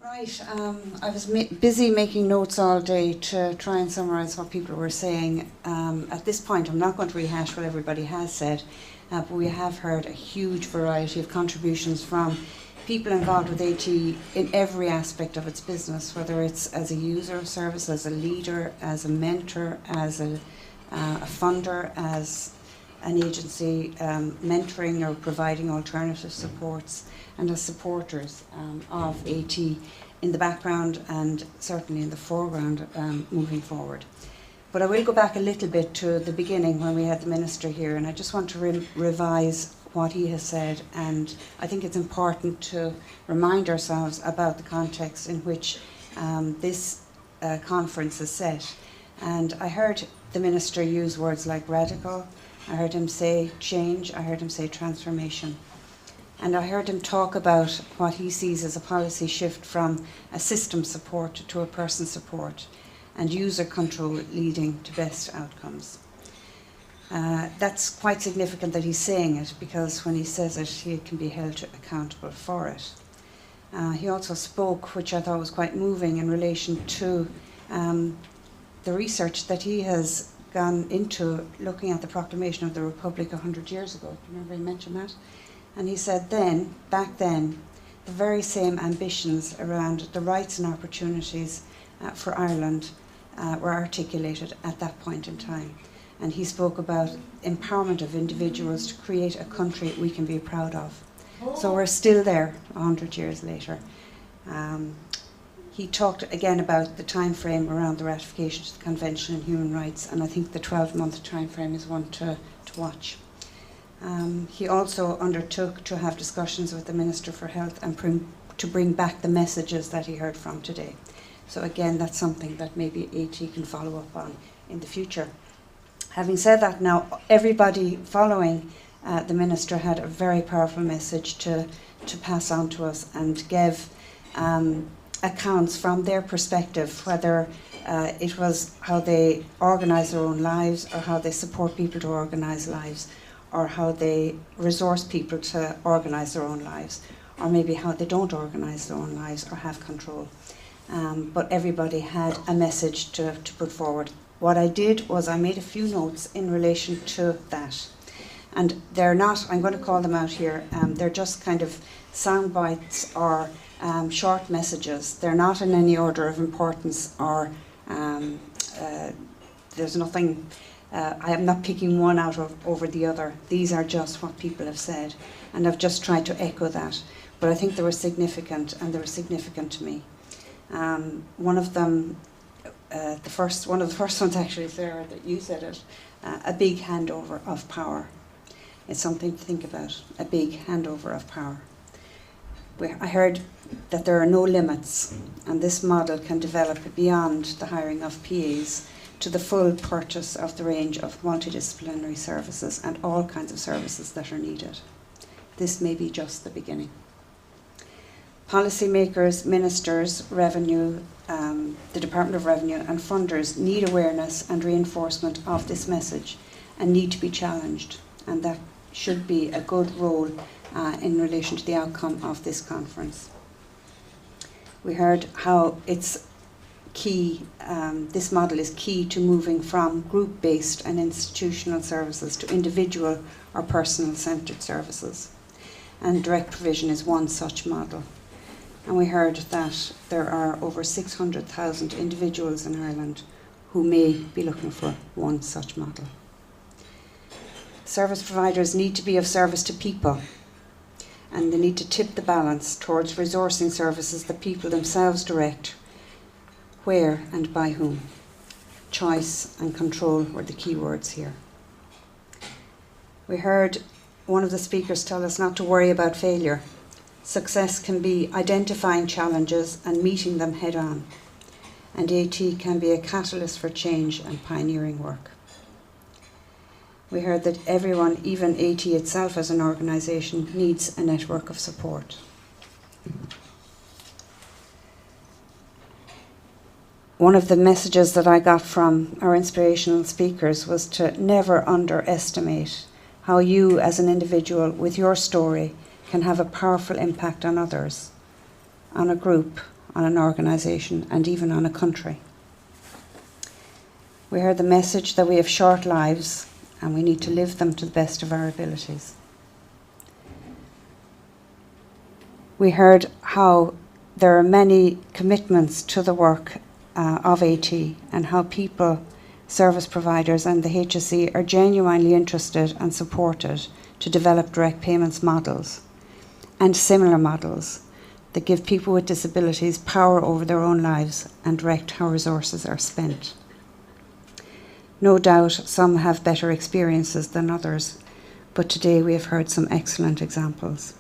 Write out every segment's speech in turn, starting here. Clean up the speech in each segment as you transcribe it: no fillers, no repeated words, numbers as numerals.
Right, I was busy making notes all day to try and summarise what people were saying. At this point, I'm not going to rehash what everybody has said, but we have heard a huge variety of contributions from people involved with AT in every aspect of its business, whether it's as a user of service, as a leader, as a mentor, as a funder, as an agency mentoring or providing alternative supports, and as supporters of AT in the background and certainly in the foreground moving forward. But I will go back a little bit to the beginning when we had the Minister here, and I just want to revise what he has said, and I think it's important to remind ourselves about the context in which this conference is set. And I heard the Minister use words like radical, I heard him say change, I heard him say transformation. And I heard him talk about what he sees as a policy shift from a system support to a person support, and user control leading to best outcomes. That's quite significant that he's saying it, because when he says it, he can be held accountable for it. He also spoke, which I thought was quite moving, in relation to the research that he has gone into looking at the proclamation of the Republic 100 years ago. Do you remember he mentioned that? And he said back then, the very same ambitions around the rights and opportunities for Ireland were articulated at that point in time. And he spoke about empowerment of individuals to create a country we can be proud of. So we're still there 100 years later. He talked again about the time frame around the ratification of the Convention on Human Rights, and I think the 12-month time frame is one to watch. He also undertook to have discussions with the Minister for Health and to bring back the messages that he heard from today. So again, that's something that maybe AT can follow up on in the future. Having said that, now everybody following the Minister had a very powerful message to pass on to us and give accounts from their perspective, whether it was how they organise their own lives, or how they support people to organise lives, or how they resource people to organise their own lives, or maybe how they don't organise their own lives or have control. But everybody had a message to put forward. What I did was I made a few notes in relation to that. And they're not, I'm going to call them out here, they're just kind of sound bites or short messages. They're not in any order of importance, or there's nothing, I am not picking one out over the other. These are just what people have said, and I've just tried to echo that. But I think they were significant, and they were significant to me. One of them, one of the first ones actually, Sarah, that you said it, a big handover of power. It's something to think about, a big handover of power. I heard that there are no limits, and this model can develop beyond the hiring of PAs to the full purchase of the range of multidisciplinary services and all kinds of services that are needed. This may be just the beginning. Policymakers, ministers, revenue, the Department of Revenue and funders need awareness and reinforcement of this message and need to be challenged, and that should be a good role in relation to the outcome of this conference. We heard how it's key, this model is key to moving from group-based and institutional services to individual or personal-centred services, and direct provision is one such model. And we heard that there are over 600,000 individuals in Ireland who may be looking for one such model. Service providers need to be of service to people, and they need to tip the balance towards resourcing services that people themselves direct, where and by whom. Choice and control were the key words here. We heard one of the speakers tell us not to worry about failure. Success can be identifying challenges and meeting them head on, and AT can be a catalyst for change and pioneering work. We heard that everyone, even AT itself as an organisation, needs a network of support. One of the messages that I got from our inspirational speakers was to never underestimate how you as an individual with your story can have a powerful impact on others, on a group, on an organisation and even on a country. We heard the message that we have short lives and we need to live them to the best of our abilities. We heard how there are many commitments to the work of AT and how people, service providers and the HSE are genuinely interested and supported to develop direct payments models and similar models that give people with disabilities power over their own lives and direct how resources are spent. No doubt some have better experiences than others, but today we have heard some excellent examples.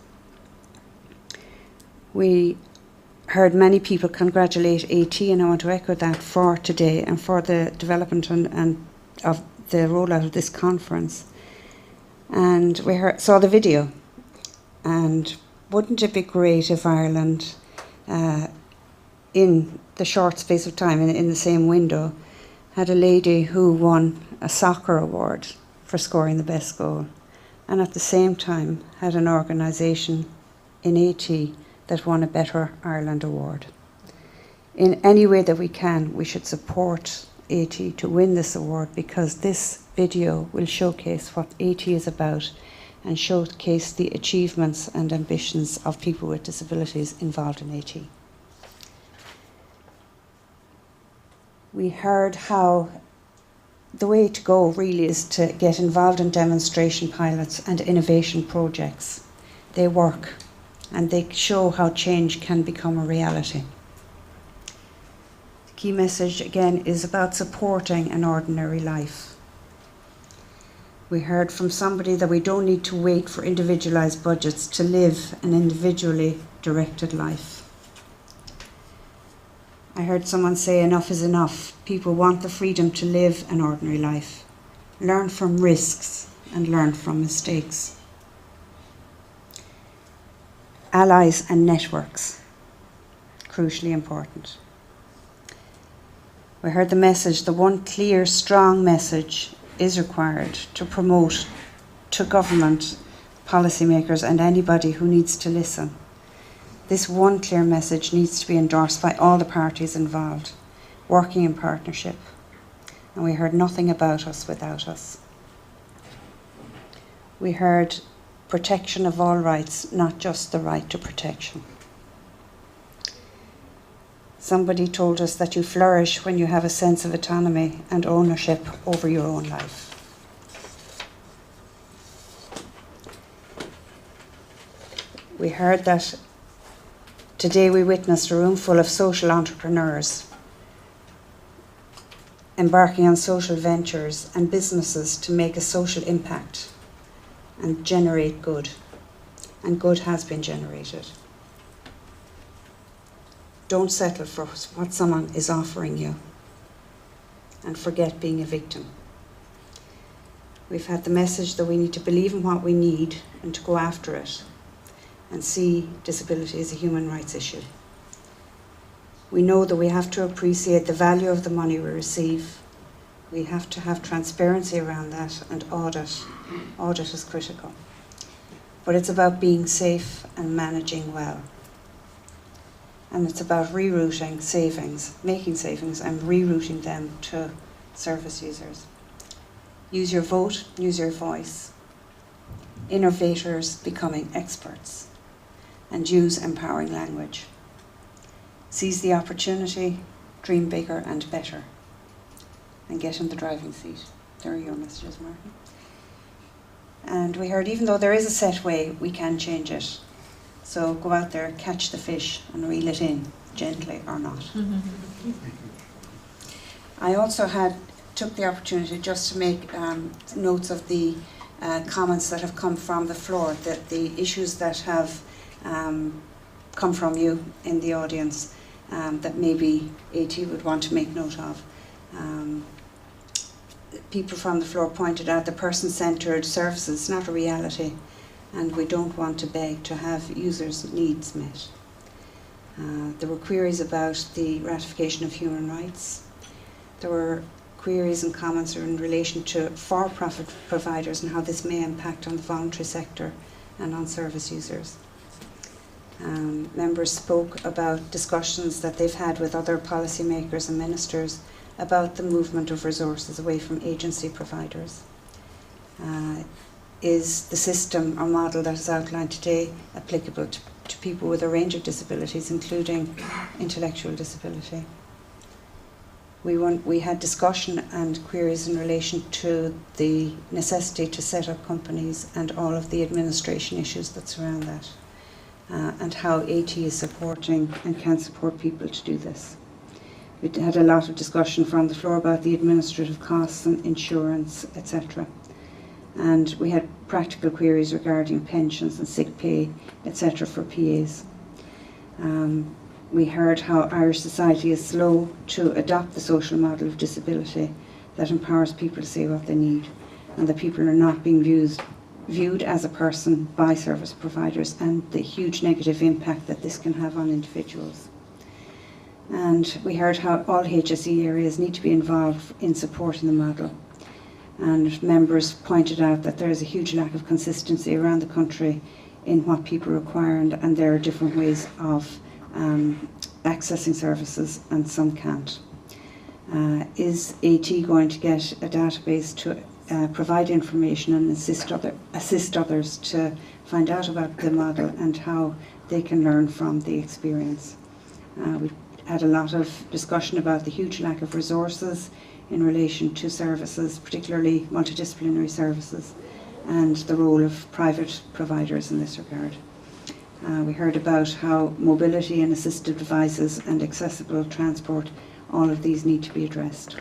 We heard many people congratulate AT, and I want to echo that for today and for the development and of the rollout of this conference. And we saw the video, and wouldn't it be great if Ireland, in the short space of time, in the same window, had a lady who won a soccer award for scoring the best goal, and at the same time had an organisation in AT that won a Better Ireland award. In any way that we can, we should support AT to win this award, because this video will showcase what AT is about and showcase the achievements and ambitions of people with disabilities involved in AT. We heard how the way to go really is to get involved in demonstration pilots and innovation projects. They work and they show how change can become a reality. The key message again is about supporting an ordinary life. We heard from somebody that we don't need to wait for individualised budgets to live an individually directed life. I heard someone say enough is enough. People want the freedom to live an ordinary life, learn from risks and learn from mistakes. Allies and networks, crucially important. We heard the message, the one clear, strong message is required to promote to government, policymakers and anybody who needs to listen. This one clear message needs to be endorsed by all the parties involved, working in partnership. And we heard nothing about us without us. We heard protection of all rights, not just the right to protection. Somebody told us that you flourish when you have a sense of autonomy and ownership over your own life. We heard that today we witnessed a room full of social entrepreneurs embarking on social ventures and businesses to make a social impact and generate good. And good has been generated. Don't settle for what someone is offering you and forget being a victim. We've had the message that we need to believe in what we need and to go after it and see disability as a human rights issue. We know that we have to appreciate the value of the money we receive. We have to have transparency around that and audit. Audit is critical. But it's about being safe and managing well. And it's about rerouting savings, making savings and rerouting them to service users. Use your vote, use your voice. Innovators becoming experts. And use empowering language. Seize the opportunity, dream bigger and better. And get in the driving seat. There are your messages, Martin. And we heard even though there is a set way, we can change it. So go out there, catch the fish and reel it in, gently or not. I also took the opportunity just to make notes of the comments that have come from the floor, that the issues that have come from you in the audience that maybe AT would want to make note of. People from the floor pointed out the person-centred services is not a reality, and we don't want to beg to have users' needs met. There were queries about the ratification of human rights. There were queries and comments in relation to for-profit providers and how this may impact on the voluntary sector and on service users. Members spoke about discussions that they've had with other policymakers and ministers about the movement of resources away from agency providers. Is the system or model that is outlined today applicable to people with a range of disabilities, including intellectual disability? We had discussion and queries in relation to the necessity to set up companies and all of the administration issues that surround that, and how AT is supporting and can support people to do this. We had a lot of discussion from the floor about the administrative costs and insurance, etc. And we had practical queries regarding pensions and sick pay, etc. for PAs. We heard how Irish society is slow to adopt the social model of disability that empowers people to say what they need, and that people are not being viewed as a person by service providers, and the huge negative impact that this can have on individuals. And we heard how all HSE areas need to be involved in supporting the model. And members pointed out that there is a huge lack of consistency around the country in what people require, and there are different ways of accessing services, and some can't. Is AT going to get a database to provide information and assist others to find out about the model and how they can learn from the experience? We had a lot of discussion about the huge lack of resources in relation to services, particularly multidisciplinary services, and the role of private providers in this regard. We heard about how mobility and assistive devices and accessible transport, all of these need to be addressed.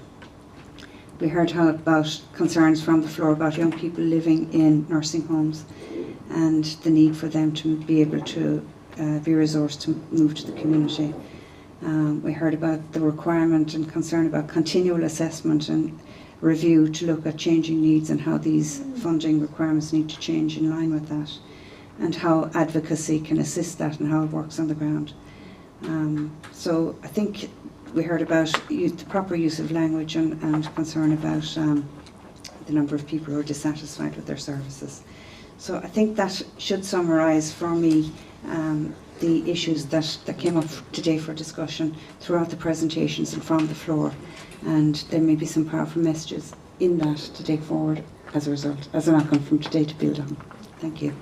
We heard about concerns from the floor about young people living in nursing homes and the need for them to be able to be resourced to move to the community. We heard about the requirement and concern about continual assessment and review to look at changing needs and how these funding requirements need to change in line with that, and how advocacy can assist that and how it works on the ground. So I think we heard about the proper use of language and concern about the number of people who are dissatisfied with their services. So I think that should summarise for me the issues that came up today for discussion throughout the presentations and from the floor. And there may be some powerful messages in that to take forward as a result, as an outcome from today to build on. Thank you.